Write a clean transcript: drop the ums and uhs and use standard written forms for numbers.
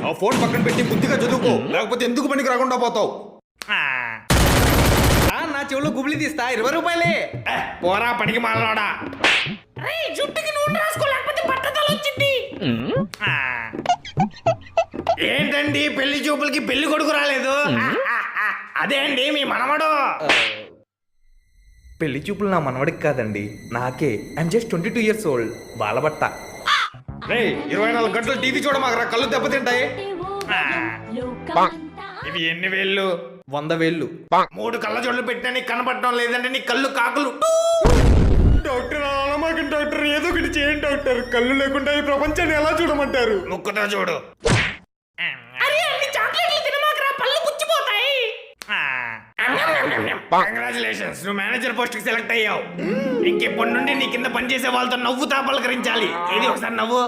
ఆ ఫోన్ పక్కన పెట్టి బుద్ధిగా చదువుకో, లేకపోతే ఎందుకు పనికి రాకుండా పోతావు. నా చెవులో గుబిలి తీస్తా 20 రూపాయలే. పోరా పనికి మాలనోడా. జుట్టుకి నూనె రాసుకోలేకపోతే బట్టతల వచ్చింది. ఏంటండి పెళ్లి చూపులకి పెళ్లి కొడుకు రాలేదు? అదే అండి మీ మనవడు. పెళ్లి చూపులు నా మనవడికి కాదండి, నాకే. I'm just 22 years old. బాలబట్ట. 24 గంటలు టీవీ చూడమాకరా, కళ్ళు దెబ్బతింటాయి. ఇవి ఎన్ని వేళ్ళు? 100 వేళ్ళు. 3 కళ్ళ జోళ్ళు పెట్టినా నీకు కనపడటం లేదంటే నీ కళ్ళు కాకులు. డాక్టర్ అనమాకండి డాక్టర్, ఏదో ఒకటి చేయండి డాక్టర్. కళ్ళు లేకుండా ఈ ప్రపంచాన్ని ఎలా చూడమంటారు? ముక్కుతో చూడు. కంగ్రాచులేషన్స్, నువ్వు మేనేజర్ పోస్ట్ కి సెలెక్ట్ అయ్యావు. ఇంకెప్పటి నుండి నీ కింద పనిచేసే వాళ్ళతో నవ్వుతా పలకరించాలి. ఏది ఒకసారి నవ్వు.